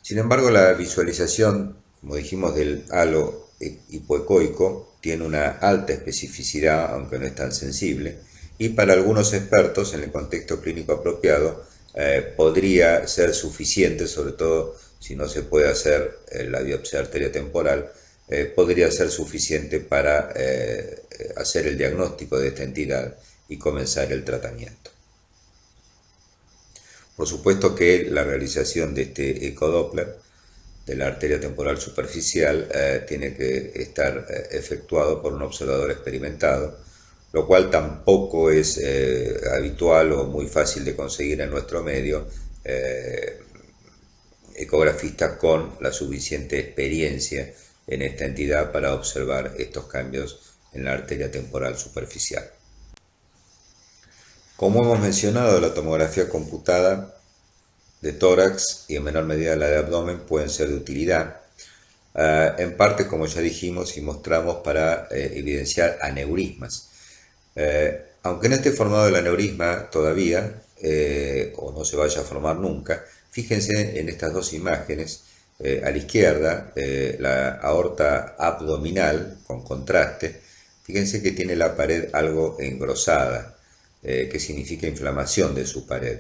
Sin embargo, la visualización, como dijimos, del halo hipoecoico tiene una alta especificidad, aunque no es tan sensible, y para algunos expertos en el contexto clínico apropiado podría ser suficiente, sobre todo si no se puede hacer la biopsia de arteria temporal, podría ser suficiente para hacer el diagnóstico de esta entidad y comenzar el tratamiento. Por supuesto que la realización de este ecodoppler de la arteria temporal superficial tiene que estar efectuado por un observador experimentado, lo cual tampoco es habitual o muy fácil de conseguir en nuestro medio, ecografista con la suficiente experiencia en esta entidad para observar estos cambios en la arteria temporal superficial. Como hemos mencionado, la tomografía computada de tórax y en menor medida la de abdomen pueden ser de utilidad, en parte, como ya dijimos y mostramos, para evidenciar aneurismas. Aunque no esté formado el aneurisma todavía, o no se vaya a formar nunca, fíjense en estas dos imágenes. A la izquierda, la aorta abdominal con contraste. Fíjense que tiene la pared algo engrosada, que significa inflamación de su pared.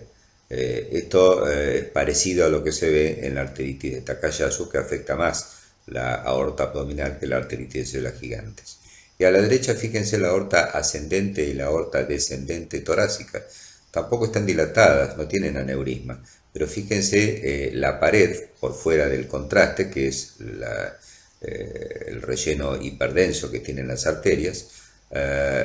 Esto es parecido a lo que se ve en la arteritis de Takayasu, que afecta más la aorta abdominal que la arteritis de células gigantes. Y a la derecha, fíjense la aorta ascendente y la aorta descendente torácica. Tampoco están dilatadas, no tienen aneurisma, pero fíjense la pared por fuera del contraste, que es el relleno hiperdenso que tienen las arterias.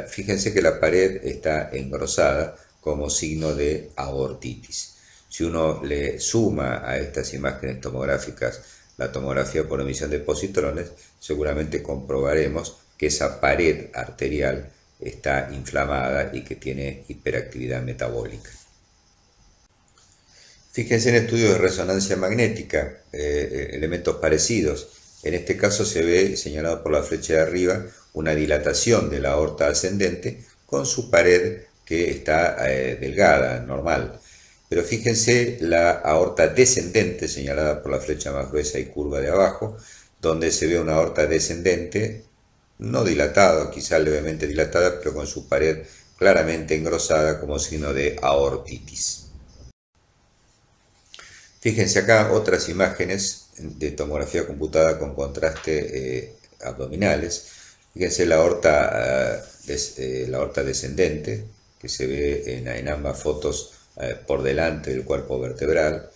Fíjense que la pared está engrosada como signo de aortitis. Si uno le suma a estas imágenes tomográficas la tomografía por emisión de positrones, seguramente comprobaremos que esa pared arterial está inflamada y que tiene hiperactividad metabólica. Fíjense en estudios de resonancia magnética, elementos parecidos. En este caso se ve, señalado por la flecha de arriba, una dilatación de la aorta ascendente con su pared que está delgada, normal. Pero fíjense la aorta descendente, señalada por la flecha más gruesa y curva de abajo, donde se ve una aorta descendente, no dilatada, quizá levemente dilatada, pero con su pared claramente engrosada como signo de aortitis. Fíjense acá otras imágenes de tomografía computada con contraste abdominales. Fíjense la aorta descendente, que se ve en ambas fotos por delante del cuerpo vertebral.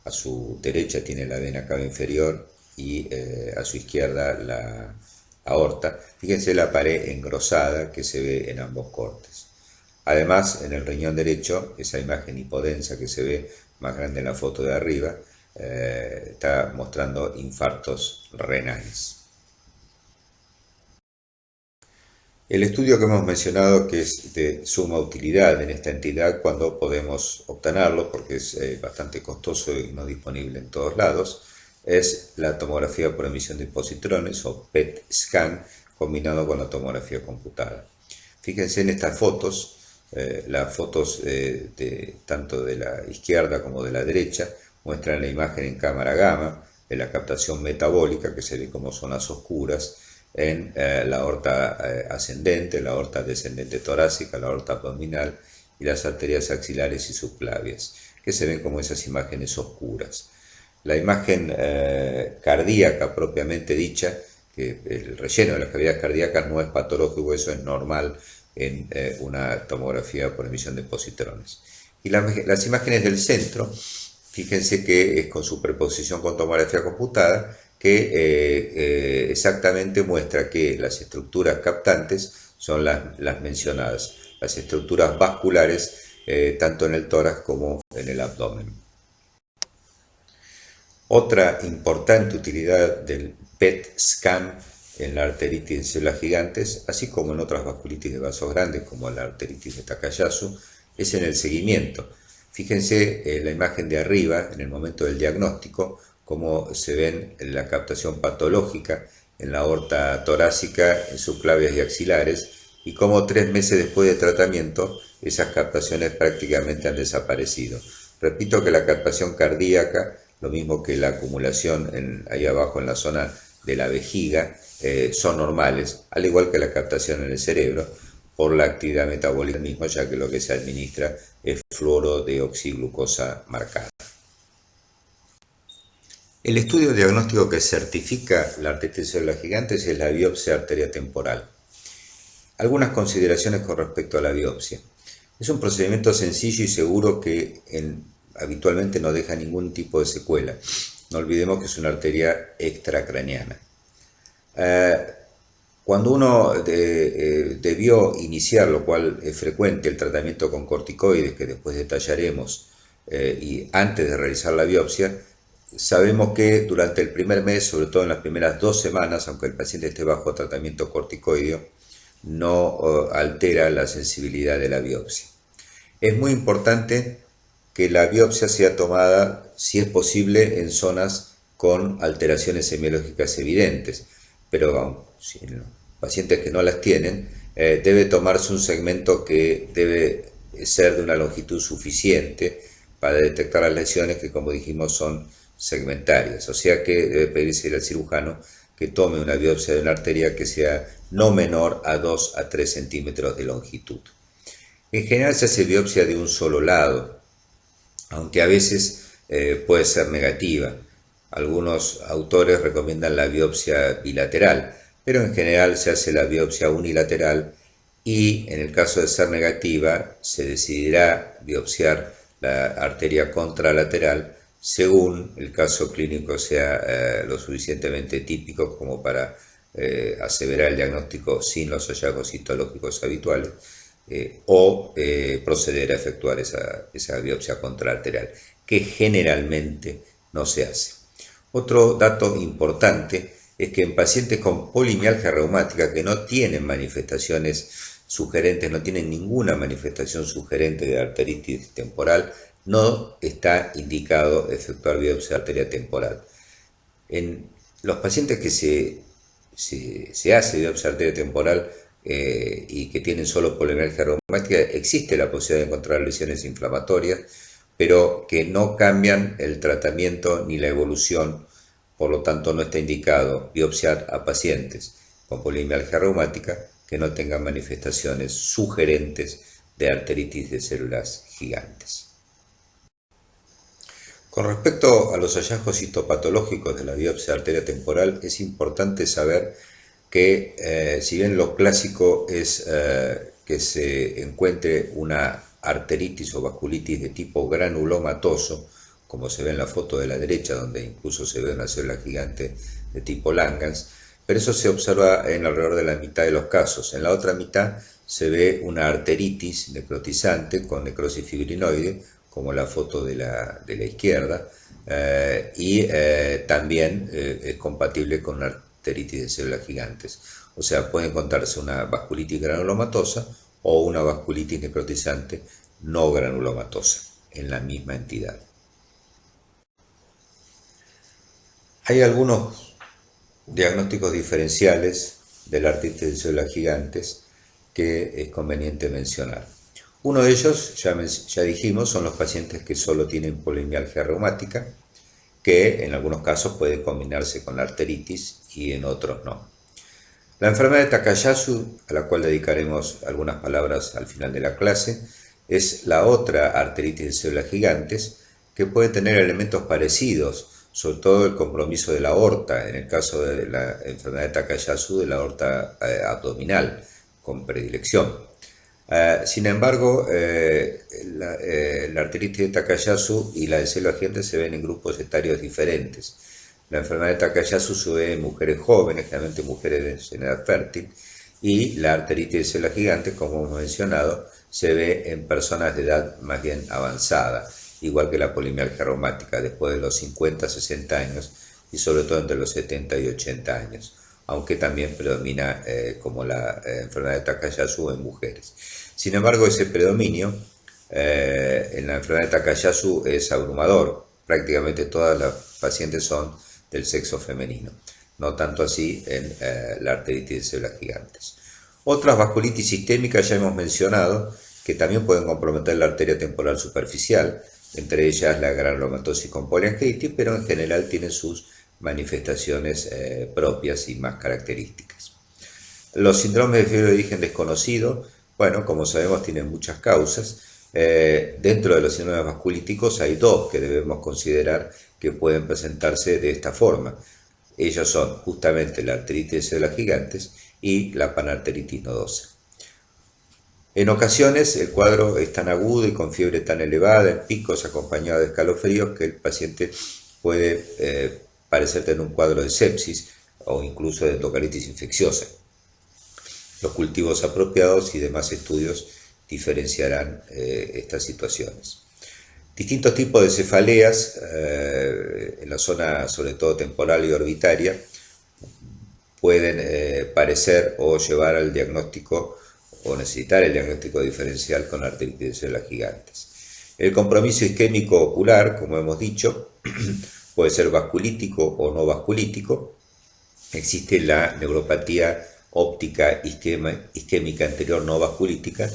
A su derecha tiene la vena cava inferior y a su izquierda la aorta. Fíjense la pared engrosada que se ve en ambos cortes. Además, en el riñón derecho, esa imagen hipodensa que se ve más grande en la foto de arriba, está mostrando infartos renales. El estudio que hemos mencionado, que es de suma utilidad en esta entidad cuando podemos obtenerlo, porque es bastante costoso y no disponible en todos lados, es la tomografía por emisión de positrones o PET scan combinado con la tomografía computada. Fíjense en estas fotos, las fotos tanto de la izquierda como de la derecha muestran la imagen en cámara gamma de la captación metabólica, que se ve como zonas oscuras en la aorta ascendente, la aorta descendente torácica, la aorta abdominal y las arterias axilares y subclavias, que se ven como esas imágenes oscuras. La imagen cardíaca propiamente dicha, que el relleno de las cavidades cardíacas no es patológico, eso es normal en una tomografía por emisión de positrones. Y las imágenes del centro, fíjense que es con superposición con tomografía computada, que exactamente muestra que las estructuras captantes son las mencionadas, las estructuras vasculares tanto en el tórax como en el abdomen. Otra importante utilidad del PET scan en la arteritis de células gigantes, así como en otras vasculitis de vasos grandes como la arteritis de Takayasu, es en el seguimiento. Fíjense la imagen de arriba en el momento del diagnóstico, cómo se ven la captación patológica en la aorta torácica, en subclavias y axilares, y cómo 3 meses después de tratamiento esas captaciones prácticamente han desaparecido. Repito que la captación cardíaca, lo mismo que la acumulación ahí abajo en la zona de la vejiga, son normales, al igual que la captación en el cerebro, por la actividad metabólica del mismo, ya que lo que se administra es fluorodeoxiglucosa marcada. El estudio diagnóstico que certifica la arteritis de células gigantes es la biopsia arteria temporal. Algunas consideraciones con respecto a la biopsia. Es un procedimiento sencillo y seguro que habitualmente no deja ningún tipo de secuela. No olvidemos que es una arteria extracraneana. Cuando uno debió iniciar, lo cual es frecuente, el tratamiento con corticoides, que después detallaremos, y antes de realizar la biopsia, sabemos que durante el primer mes, sobre todo en las primeras 2 semanas, aunque el paciente esté bajo tratamiento corticoideo, no altera la sensibilidad de la biopsia. Es muy importante que la biopsia sea tomada, si es posible, en zonas con alteraciones semiológicas evidentes, pero si en los pacientes que no las tienen, debe tomarse un segmento que debe ser de una longitud suficiente para detectar las lesiones que, como dijimos, son segmentarias, o sea que debe pedirse al cirujano que tome una biopsia de una arteria que sea no menor a 2 a 3 centímetros de longitud. En general se hace biopsia de un solo lado, aunque a veces puede ser negativa. Algunos autores recomiendan la biopsia bilateral, pero en general se hace la biopsia unilateral y en el caso de ser negativa se decidirá biopsiar la arteria contralateral según el caso clínico sea lo suficientemente típico como para aseverar el diagnóstico sin los hallazgos histológicos habituales o proceder a efectuar esa biopsia contralateral, que generalmente no se hace. Otro dato importante es que en pacientes con polimialgia reumática que no tienen manifestaciones sugerentes, no tienen ninguna manifestación sugerente de arteritis temporal, no está indicado efectuar biopsia de arteria temporal. En los pacientes que se hace biopsia de arteria temporal y que tienen solo polimialgia reumática, existe la posibilidad de encontrar lesiones inflamatorias, pero que no cambian el tratamiento ni la evolución, por lo tanto no está indicado biopsiar a pacientes con polimialgia reumática que no tengan manifestaciones sugerentes de arteritis de células gigantes. Con respecto a los hallazgos histopatológicos de la biopsia de arteria temporal, es importante saber que si bien lo clásico es que se encuentre una arteritis o vasculitis de tipo granulomatoso, como se ve en la foto de la derecha, donde incluso se ve una célula gigante de tipo Langhans, pero eso se observa en alrededor de la mitad de los casos. En la otra mitad se ve una arteritis necrotizante con necrosis fibrinoide, como la foto de la izquierda, y también es compatible con una arteritis de células gigantes. O sea, puede encontrarse una vasculitis granulomatosa o una vasculitis necrotizante no granulomatosa en la misma entidad. Hay algunos diagnósticos diferenciales de la artritis de células gigantes que es conveniente mencionar. Uno de ellos, ya dijimos, son los pacientes que solo tienen polimialgia reumática, que en algunos casos puede combinarse con la arteritis y en otros no. La enfermedad de Takayasu, a la cual dedicaremos algunas palabras al final de la clase, es la otra arteritis de células gigantes que puede tener elementos parecidos, sobre todo el compromiso de la aorta, en el caso de la enfermedad de Takayasu, de la aorta abdominal, con predilección. Sin embargo, la arteritis de Takayasu y la de células gigantes se ven en grupos etarios diferentes. La enfermedad de Takayasu se ve en mujeres jóvenes, generalmente mujeres en edad fértil, y la arteritis de células gigantes, como hemos mencionado, se ve en personas de edad más bien avanzada, igual que la polimialgia reumática, después de los 50, 60 años y sobre todo entre los 70 y 80 años, aunque también predomina como la enfermedad de Takayasu en mujeres. Sin embargo, ese predominio en la enfermedad de Takayasu es abrumador. Prácticamente todas las pacientes son del sexo femenino, no tanto así en la arteritis de células gigantes. Otras vasculitis sistémicas ya hemos mencionado que también pueden comprometer la arteria temporal superficial, entre ellas la granulomatosis con poliangiitis, pero en general tienen sus manifestaciones propias y más características. Los síndromes de fiebre de origen desconocido, bueno, como sabemos, tienen muchas causas. Dentro de los síndromes vasculíticos hay dos que debemos considerar que pueden presentarse de esta forma. Ellos son justamente la arteritis de células gigantes y la panarteritis nodosa. En ocasiones el cuadro es tan agudo y con fiebre tan elevada, en picos acompañados de escalofríos, que el paciente puede parecer tener un cuadro de sepsis o incluso de endocardititis infecciosa. Los cultivos apropiados y demás estudios diferenciarán estas situaciones. Distintos tipos de cefaleas en la zona sobre todo temporal y orbitaria pueden parecer o llevar al diagnóstico o necesitar el diagnóstico diferencial con arteritis de células gigantes. El compromiso isquémico ocular, como hemos dicho, puede ser vasculítico o no vasculítico. Existe la neuropatía óptica isquémica anterior no vasculítica.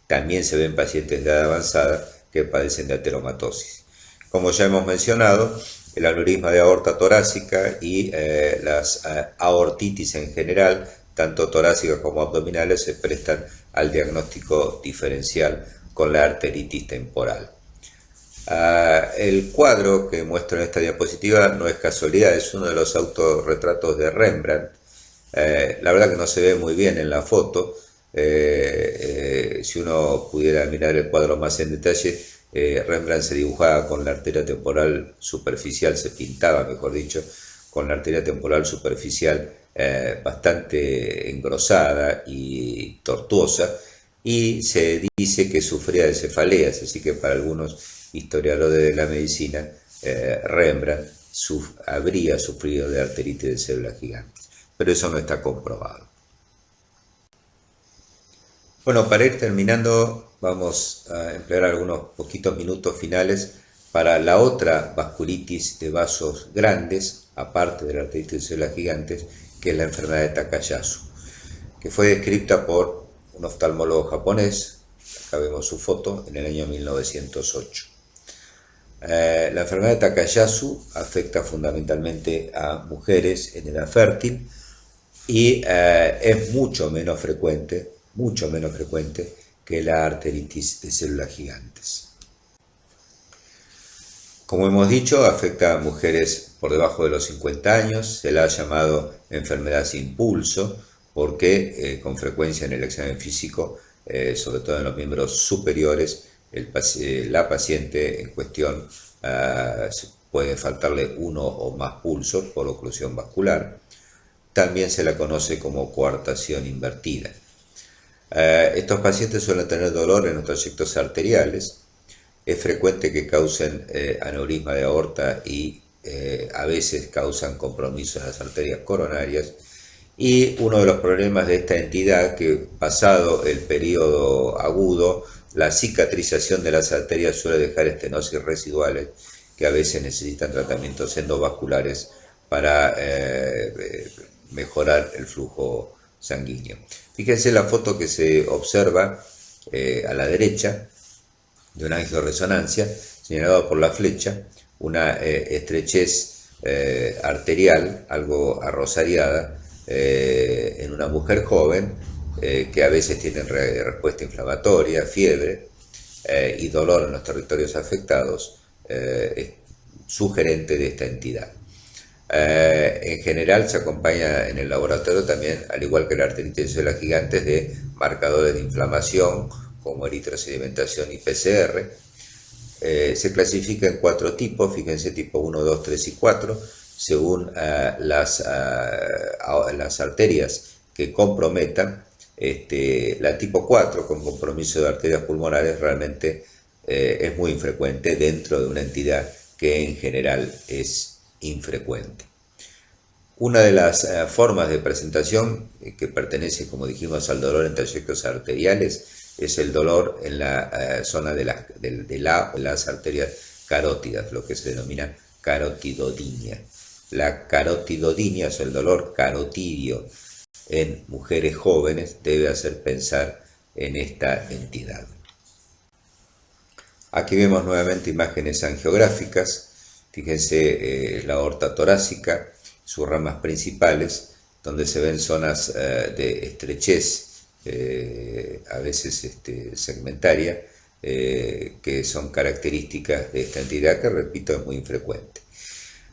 También se ven pacientes de edad avanzada que padecen de ateromatosis. Como ya hemos mencionado, el aneurisma de aorta torácica y las aortitis en general, tanto torácicas como abdominales, se prestan al diagnóstico diferencial con la arteritis temporal. El cuadro que muestro en esta diapositiva no es casualidad, es uno de los autorretratos de Rembrandt. La verdad que no se ve muy bien en la foto. Si uno pudiera mirar el cuadro más en detalle, Rembrandt se dibujaba con la arteria temporal superficial, se pintaba, mejor dicho, con la arteria temporal superficial bastante engrosada y tortuosa, y se dice que sufría de cefaleas, así que para algunos historiadores de la medicina, Rembrandt habría sufrido de arteritis de células gigantes, pero eso no está comprobado. Bueno, para ir terminando, vamos a emplear algunos poquitos minutos finales para la otra vasculitis de vasos grandes, aparte de la arteritis de células gigantes, que es la enfermedad de Takayasu, que fue descrita por un oftalmólogo japonés, acá vemos su foto, en el año 1908. La enfermedad de Takayasu afecta fundamentalmente a mujeres en edad fértil y es mucho menos frecuente que la arteritis de células gigantes. Como hemos dicho, afecta a mujeres por debajo de los 50 años, se la ha llamado enfermedad sin pulso, porque con frecuencia en el examen físico, sobre todo en los miembros superiores, la paciente en cuestión puede faltarle uno o más pulsos por oclusión vascular. También se la conoce como coartación invertida. Estos pacientes suelen tener dolor en los trayectos arteriales. Es frecuente que causen aneurisma de aorta y a veces causan compromiso en las arterias coronarias. Y uno de los problemas de esta entidad, que pasado el periodo agudo, la cicatrización de las arterias suele dejar estenosis residuales que a veces necesitan tratamientos endovasculares para mejorar el flujo sanguíneo. Fíjense la foto que se observa a la derecha de una angioresonancia señalada por la flecha, una estrechez arterial algo arrosariada en una mujer joven que a veces tiene respuesta inflamatoria, fiebre y dolor en los territorios afectados, es sugerente de esta entidad. En general se acompaña en el laboratorio también, al igual que la arteritis de células gigantes, de marcadores de inflamación como eritrosedimentación y PCR. Se clasifica en 4 tipos, fíjense, tipo 1, 2, 3 y 4, según las arterias que comprometan. La tipo 4, con compromiso de arterias pulmonares, realmente es muy infrecuente dentro de una entidad que en general es infrecuente. Una de las formas de presentación que pertenece, como dijimos, al dolor en trayectos arteriales es el dolor en la zona de las arterias carótidas, lo que se denomina carotidodinia. La carotidodinia, o sea, el dolor carotidio en mujeres jóvenes, debe hacer pensar en esta entidad. Aquí vemos nuevamente imágenes angiográficas. Fíjense la aorta torácica, sus ramas principales, donde se ven zonas de estrechez, a veces segmentaria, que son características de esta entidad, que repito es muy infrecuente.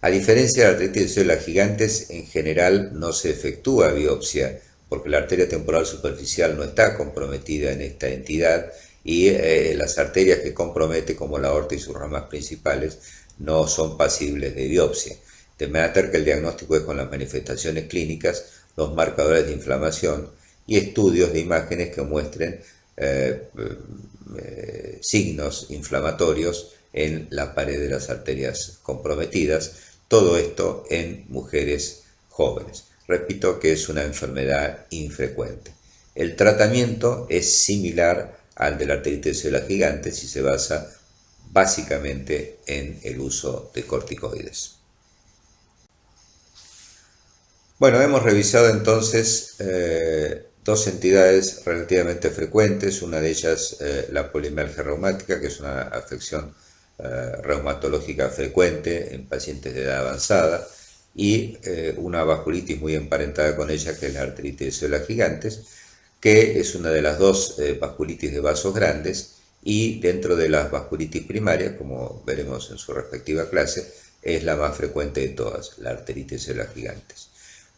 A diferencia de la arteritis de células gigantes, en general no se efectúa biopsia porque la arteria temporal superficial no está comprometida en esta entidad y las arterias que compromete, como la aorta y sus ramas principales, no son pasibles de biopsia. De manera que el diagnóstico es con las manifestaciones clínicas, los marcadores de inflamación y estudios de imágenes que muestren signos inflamatorios en la pared de las arterias comprometidas, todo esto en mujeres jóvenes. Repito que es una enfermedad infrecuente. El tratamiento es similar al de la arteritis escleral gigante y se basa básicamente en el uso de corticoides. Bueno, hemos revisado entonces dos entidades relativamente frecuentes, una de ellas la polimialgia reumática, que es una afección reumatológica frecuente en pacientes de edad avanzada, y una vasculitis muy emparentada con ella, que es la arteritis escleral gigantes, que es una de las dos vasculitis de vasos grandes, y dentro de las vasculitis primarias, como veremos en su respectiva clase, es la más frecuente de todas, la arteritis escleral gigantes.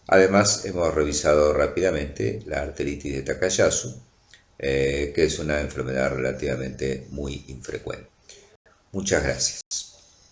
Además, hemos revisado rápidamente la arteritis de Takayasu, que es una enfermedad relativamente muy infrecuente. Muchas gracias.